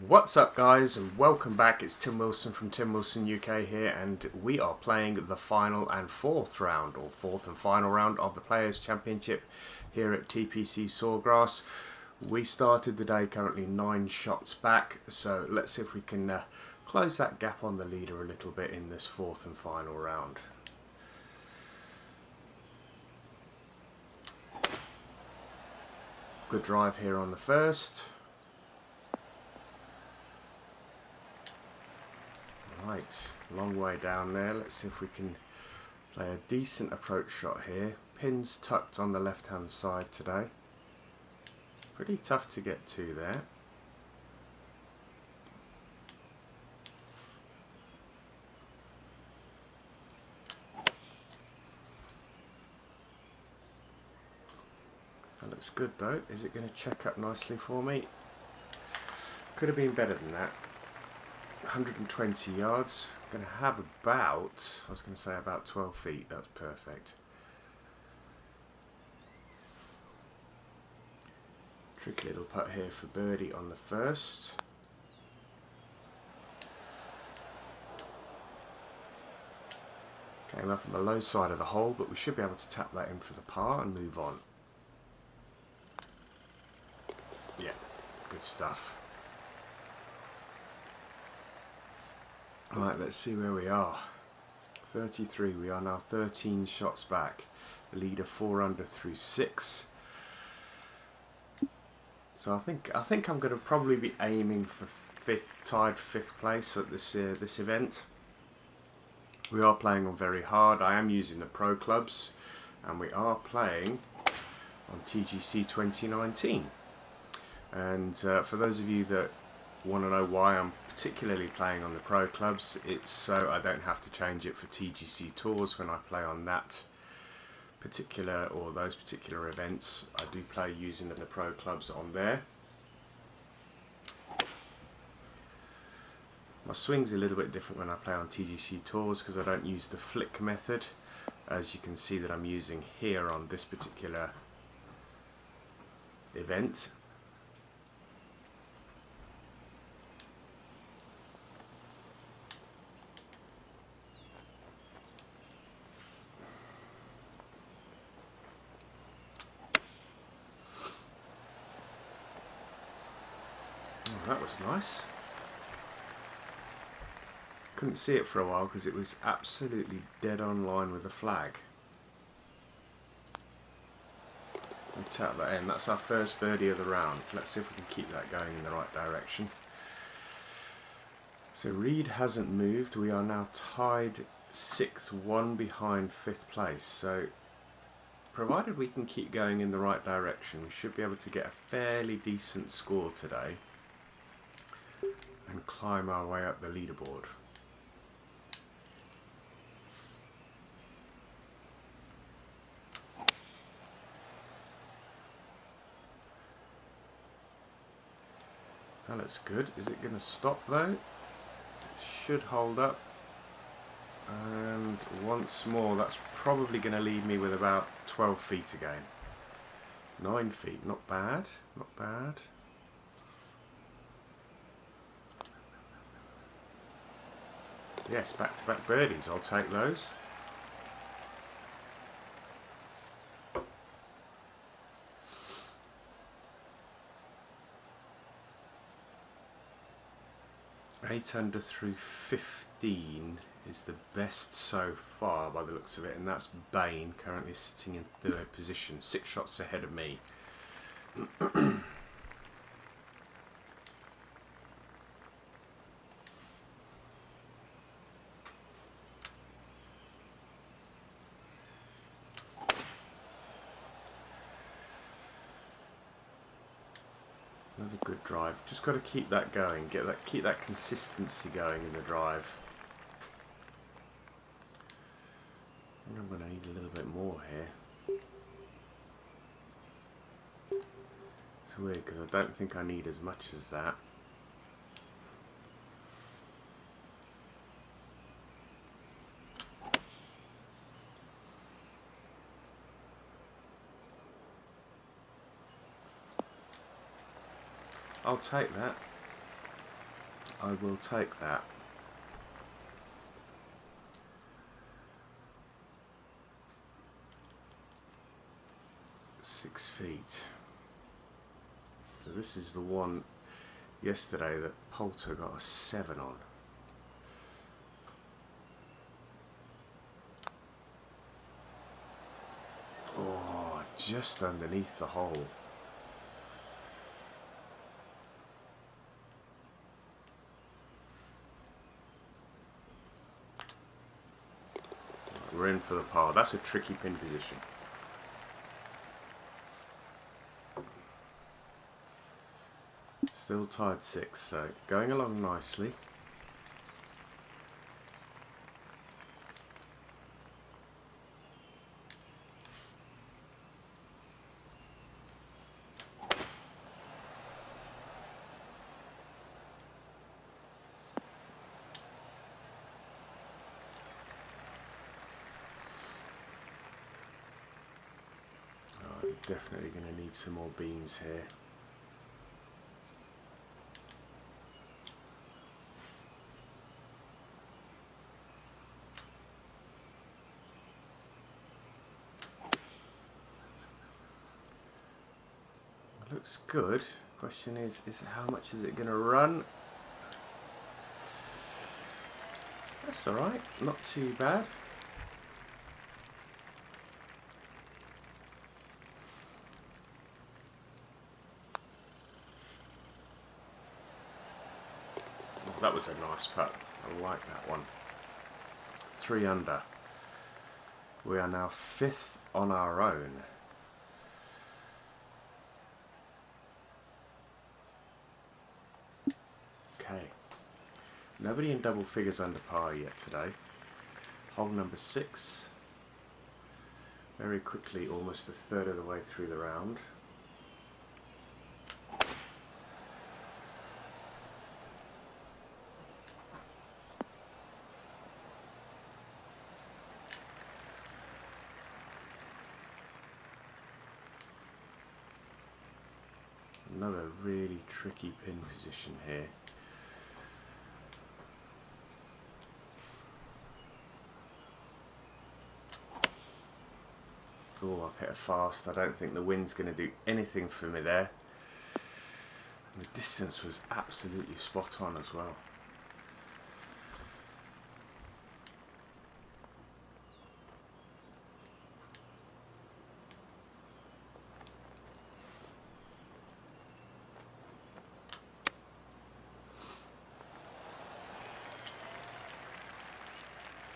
What's up guys, and welcome back. It's Tim Wilson from Tim Wilson UK here, and we are playing the final and fourth round, or fourth and final round of the Players Championship here at TPC Sawgrass. We started the day currently 9 shots back, so let's see if we can close that gap on the leader a little bit in this fourth and final round. Good drive here on the first. Right, long way down there. Let's see if we can play a decent approach shot here. Pins tucked on the left hand side today. Pretty tough to get to there. That looks good though. Is it going to check up nicely for me? Could have been better than that. 120 yards. I'm going to have about, I was going to say about 12 feet. That's perfect. Tricky little putt here for birdie on the first. Came up on the low side of the hole, but we should be able to tap that in for the par and move on. Yeah, good stuff. Right, let's see where we are. 33, we are now 13 shots back. The leader 4 under through 6. So I think I'm going to probably be aiming for tied fifth place at this event. We are playing on very hard. I am using the pro clubs, and we are playing on TGC 2019. And for those of you that want to know why I'm particularly playing on the pro clubs, it's so I don't have to change it for TGC tours when I play on that particular or those particular events. I do play using the pro clubs on there. My swing's a little bit different when I play on TGC tours because I don't use the flick method, as you can see that I'm using here on this particular event. That was nice. Couldn't see it for a while because it was absolutely dead on line with the flag. We tap that in. That's our first birdie of the round. Let's see if we can keep that going in the right direction. So Reed hasn't moved. We are now tied 6th, 1 behind 5th place. So provided we can keep going in the right direction, we should be able to get a fairly decent score today and climb our way up the leaderboard. That looks good. Is it going to stop though? It should hold up. And once more, that's probably going to leave me with about 12 feet again. 9 feet, not bad, not bad. Yes, back-to-back birdies, I'll take those. Eight under through 15 is the best so far by the looks of it, and that's Bain currently sitting in 3rd position, 6 shots ahead of me. Another good drive. Just got to keep that going. Keep that consistency going in the drive. I think I'm going to need a little bit more here. It's weird because I don't think I need as much as that. I'll take that. I will take that. .6 feet. So this is the one yesterday that Ponte got a 7 on. Oh, just underneath the hole. We're in for the par. That's a tricky pin position. Still tied 6, so going along nicely. Definitely going to need some more beans here. Looks good. Question is how much is it going to run? That's alright, not too bad. That was a nice putt. I like that one. 3 under. We are now 5th on our own. Okay. Nobody in double figures under par yet today. Hole number 6. Very quickly, almost a third of the way through the round. Another really tricky pin position here. Oh, I've hit a fast. I don't think the wind's going to do anything for me there. And the distance was absolutely spot on as well.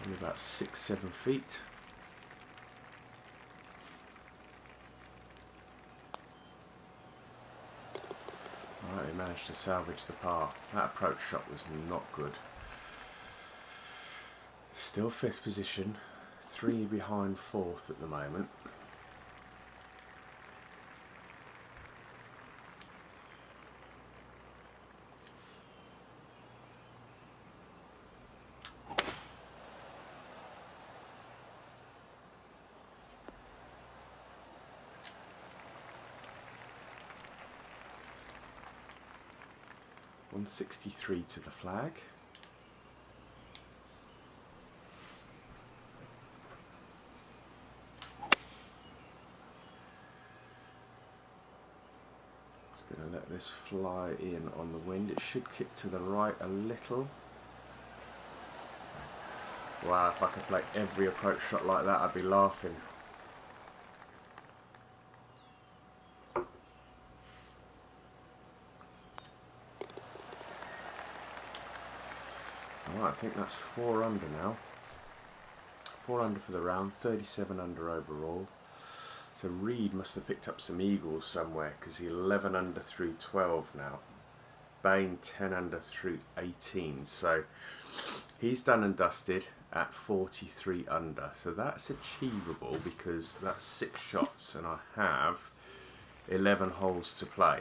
Only about 6-7 feet. Alright, we managed to salvage the par. That approach shot was not good. Still 5th position, 3 behind 4th at the moment. .163 to the flag. Just going to let this fly in on the wind. It should kick to the right a little. Wow, if I could play every approach shot like that, I'd be laughing. Alright, I think that's 4 under now. 4 under for the round, 37 under overall. So Reed must have picked up some eagles somewhere because he's 11 under through 12 now. Bain 10 under through 18. So he's done and dusted at 43 under. So that's achievable because that's 6 shots and I have 11 holes to play.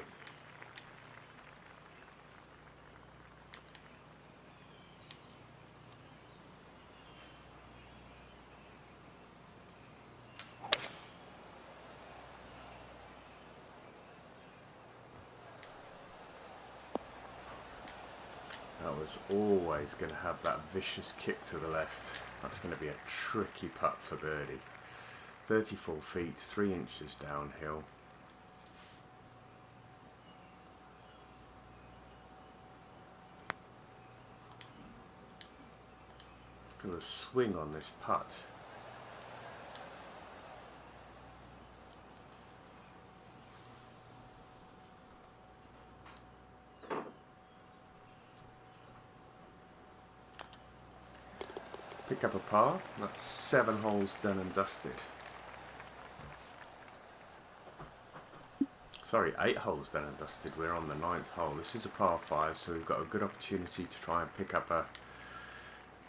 That was always going to have that vicious kick to the left. That's going to be a tricky putt for birdie. 34 feet, 3 inches downhill. Going to swing on this putt. Pick up a par. That's 7 holes done and dusted. Sorry, 8 holes done and dusted. We're on the 9th hole. This is a par 5, so we've got a good opportunity to try and pick up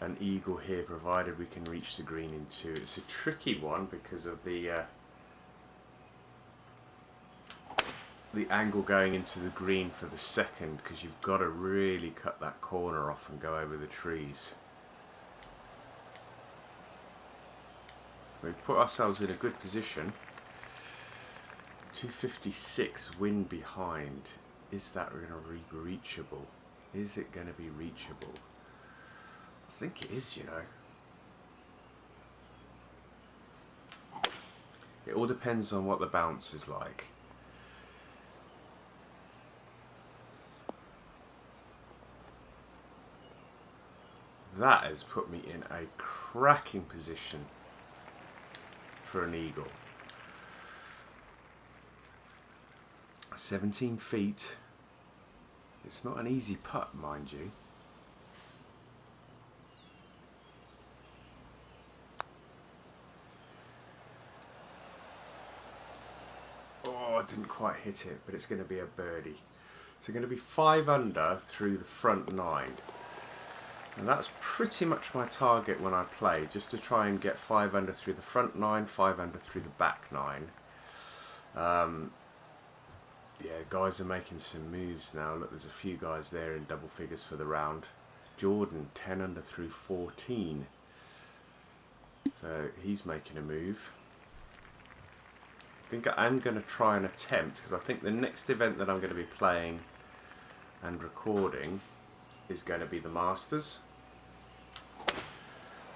an eagle here, provided we can reach the green in 2. It's a tricky one because of the angle going into the green for the second, because you've got to really cut that corner off and go over the trees. We've put ourselves in a good position. 256 wind behind. Is that going to be reachable? Is it going to be reachable? I think it is, you know. It all depends on what the bounce is like. That has put me in a cracking position for an eagle. 17 feet. It's not an easy putt, mind you. Oh, I didn't quite hit it, but it's going to be a birdie. So going to be 5 under through the front 9. And that's pretty much my target when I play, just to try and get 5 under through the front 9, 5 under through the back 9. Yeah, guys are making some moves now. Look, there's a few guys there in double figures for the round. Jordan, 10 under through 14. So he's making a move. I think I'm going to try and attempt, because I think the next event that I'm going to be playing and recording is going to be the Masters.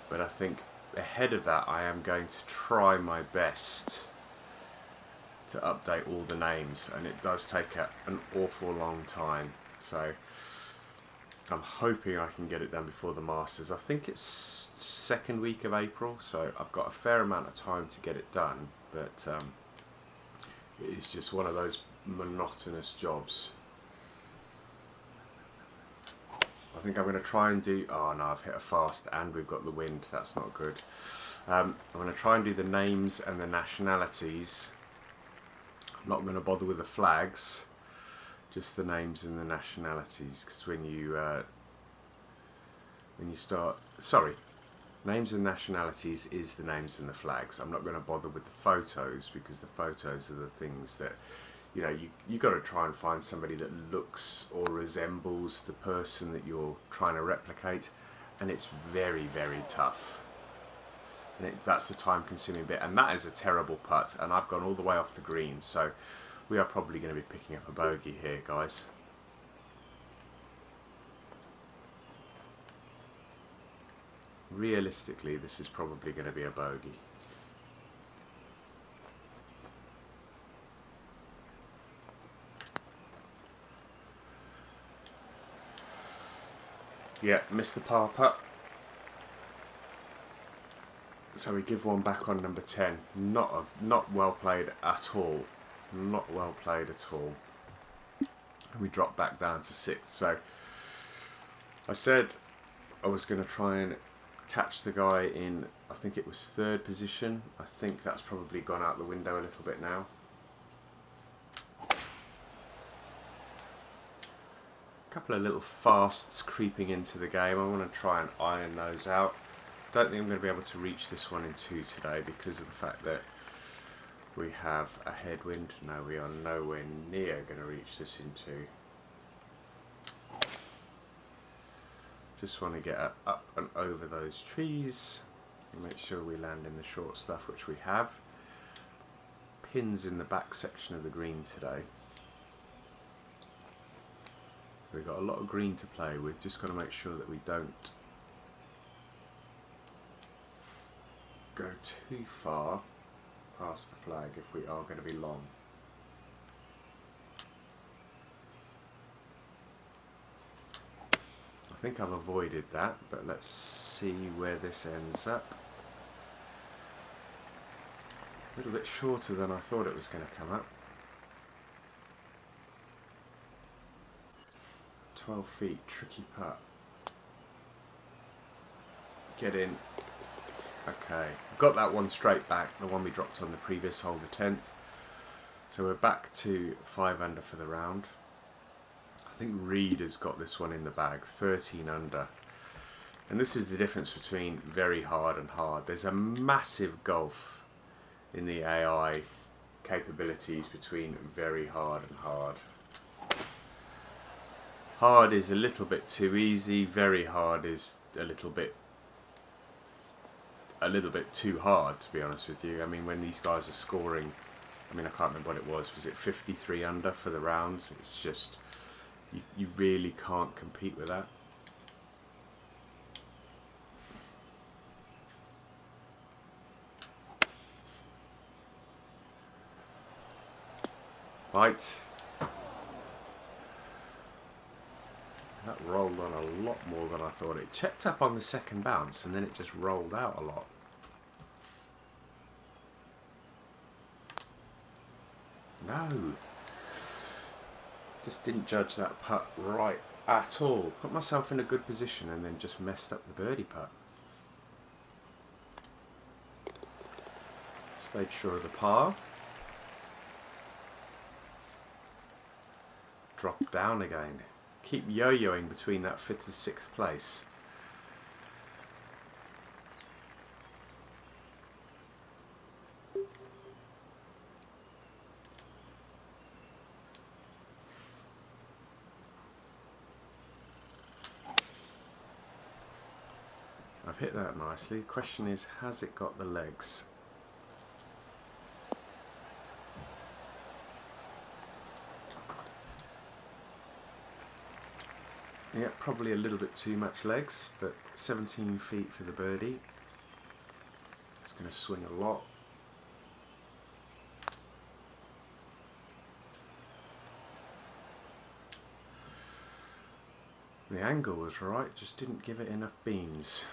But I think ahead of that I am going to try my best to update all the names, and it does take an awful long time, so I'm hoping I can get it done before the Masters. I think it's 2nd week of April, so I've got a fair amount of time to get it done, but it is just one of those monotonous jobs. I think I'm going to try and do... Oh no, I've hit a fast and we've got the wind. That's not good. I'm going to try and do the names and the nationalities. I'm not going to bother with the flags, just the names and the nationalities, because when you start... Sorry, names and nationalities is the names and the flags. I'm not going to bother with the photos, because the photos are the things that... You know, you got to try and find somebody that looks or resembles the person that you're trying to replicate, and it's very, very tough. And that's the time-consuming bit, and that is a terrible putt, and I've gone all the way off the green, so we are probably going to be picking up a bogey here, guys. Realistically, this is probably going to be a bogey. Yeah, missed the par putt. So we give one back on number 10. Not well played at all. Not well played at all. And we drop back down to 6th. So I said I was going to try and catch the guy in, I think it was 3rd position. I think that's probably gone out the window a little bit now. Couple of little fasts creeping into the game. I want to try and iron those out. Don't think I'm going to be able to reach this one in 2 today because of the fact that we have a headwind. No, we are nowhere near going to reach this in 2. Just want to get up and over those trees and make sure we land in the short stuff, which we have. Pins in the back section of the green today. So we've got a lot of green to play with, just got to make sure that we don't go too far past the flag if we are going to be long. I think I've avoided that, but let's see where this ends up. A little bit shorter than I thought it was going to come up. 12 feet, tricky putt. Get in. Okay, got that one straight back, the one we dropped on the previous hole, the 10th. So we're back to 5 under for the round. I think Reed has got this one in the bag, 13 under. And this is the difference between very hard and hard. There's a massive gulf in the AI capabilities between very hard and hard. Hard is a little bit too easy, very hard is a little bit too hard, to be honest with you. I mean, when these guys are scoring, I mean, I can't remember what it was it 53 under for the rounds? It's just, you really can't compete with that. Right. That rolled on a lot more than I thought. It checked up on the second bounce and then it just rolled out a lot. No. Just didn't judge that putt right at all. Put myself in a good position and then just messed up the birdie putt. Just made sure of the par. Drop down again. Keep yo-yoing between that 5th and 6th place. I've hit that nicely. The question is, has it got the legs? Yeah, probably a little bit too much legs, but 17 feet for the birdie. It's going to swing a lot. The angle was right, just didn't give it enough beans.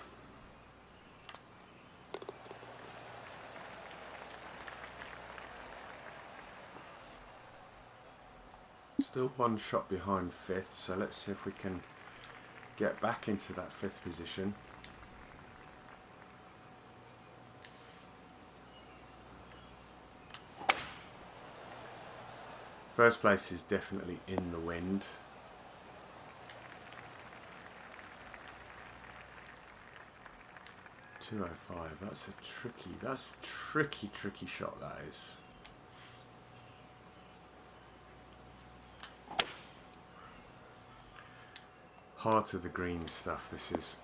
Still one shot behind 5th, so let's see if we can get back into that 5th position. First place is definitely in the wind. .205, that's a tricky shot, that is. Heart of the green stuff, this is.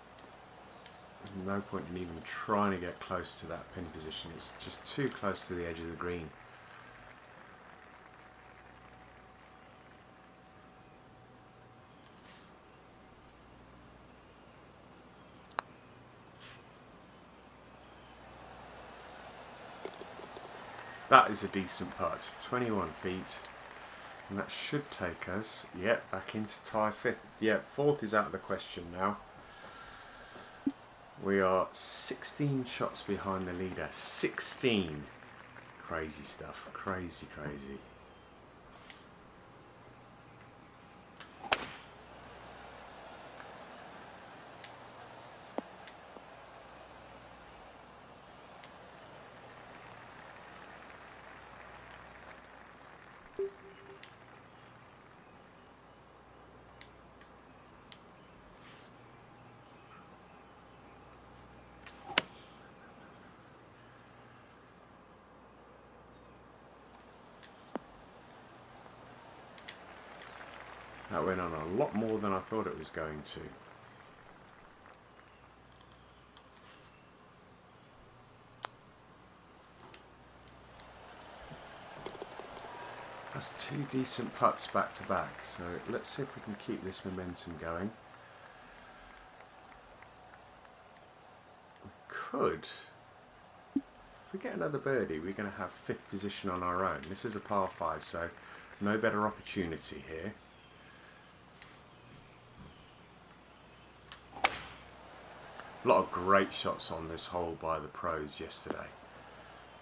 There's no point in even trying to get close to that pin position, it's just too close to the edge of the green. That is a decent putt, 21 feet. And that should take us, back into tie 5th. 4th is out of the question now. We are 16 shots behind the leader. 16. Crazy stuff. Crazy. That went on a lot more than I thought it was going to. That's two decent putts back to back, so let's see if we can keep this momentum going. We could. If we get another birdie, we're going to have 5th position on our own. This is a par 5, so no better opportunity here. A lot of great shots on this hole by the pros yesterday.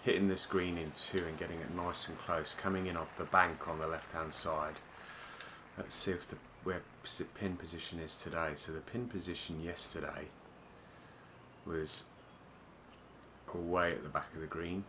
Hitting this green in 2 and getting it nice and close, coming in off the bank on the left hand side. Let's see if where the pin position is today. So the pin position yesterday was away at the back of the green.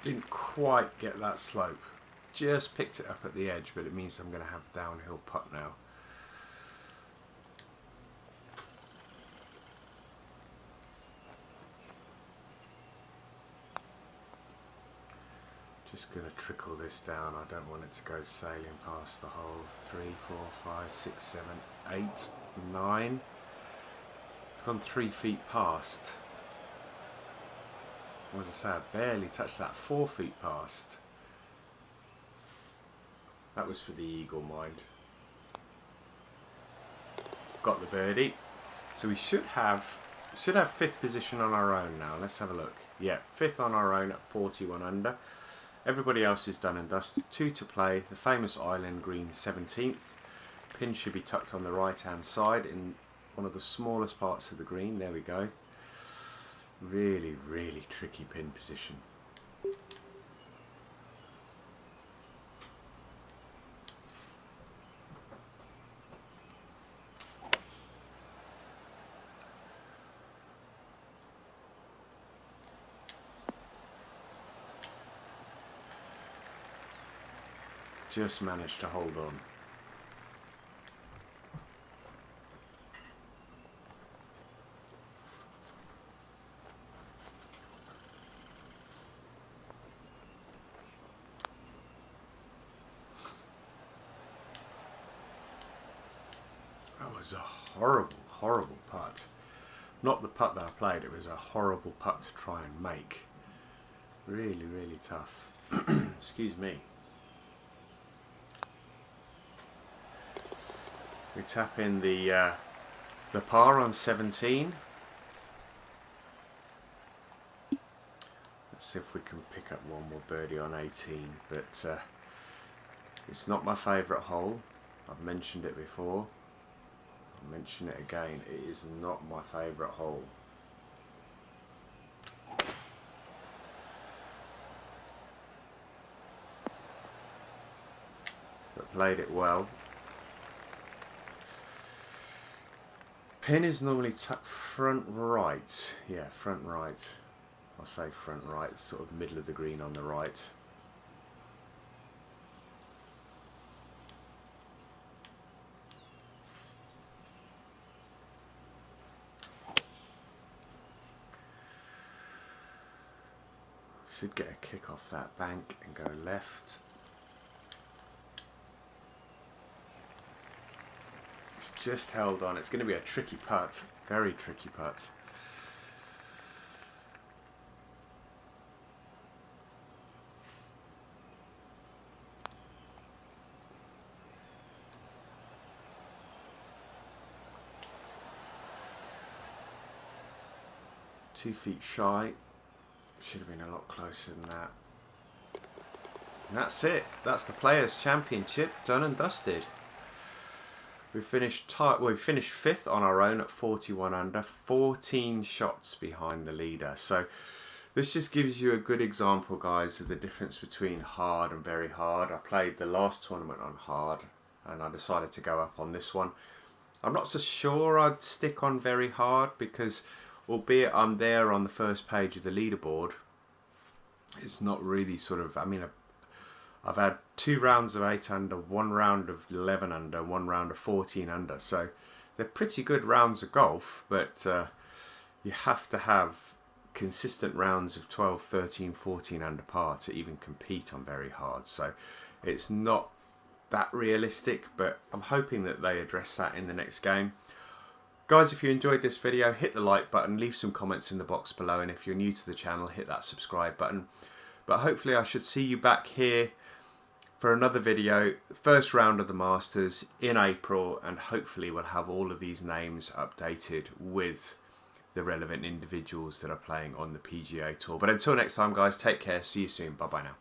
Didn't quite get that slope. Just picked it up at the edge, but it means I'm going to have a downhill putt now. Just going to trickle this down. I don't want it to go sailing past the hole. 3, 4, 5, 6, 7, 8, 9. It's gone 3 feet past. As I say, I barely touched that. 4 feet past. That was for the eagle, mind. Got the birdie. So we should have 5th position on our own now. Let's have a look. Yeah, 5th on our own at 41 under. Everybody else is done and dusted. 2 to play. The famous island green 17th. Pin should be tucked on the right hand side in one of the smallest parts of the green. There we go. Really, really tricky pin position. Just managed to hold on. That was a horrible, horrible putt. Not the putt that I played, it was a horrible putt to try and make. Really, really tough. Excuse me. We tap in the par on 17. Let's see if we can pick up one more birdie on 18. But it's not my favourite hole. I've mentioned it before. I'll mention it again. It is not my favourite hole. But played it well. Pin is normally tucked front right. Yeah, front right. I'll say front right, sort of middle of the green on the right. Should get a kick off that bank and go left. It's just held on. It's going to be a tricky putt. Very tricky putt. Two feet shy. Should have been a lot closer than that. And that's it. That's the Players Championship done and dusted. We finished 5th on our own at 41 under, 14 shots behind the leader. So this just gives you a good example, guys, of the difference between hard and very hard. I played the last tournament on hard and I decided to go up on this one. I'm not so sure I'd stick on very hard because albeit I'm there on the first page of the leaderboard, it's not really sort of, I mean, I've had 2 rounds of 8 under, 1 round of 11 under, 1 round of 14 under. So they're pretty good rounds of golf, but you have to have consistent rounds of 12, 13, 14 under par to even compete on very hard. So it's not that realistic, but I'm hoping that they address that in the next game. Guys, if you enjoyed this video, hit the like button, leave some comments in the box below, and if you're new to the channel, hit that subscribe button. But hopefully I should see you back here for another video, first round of the Masters in April, and hopefully we'll have all of these names updated with the relevant individuals that are playing on the PGA Tour. But until next time, guys, take care, see you soon, bye bye now.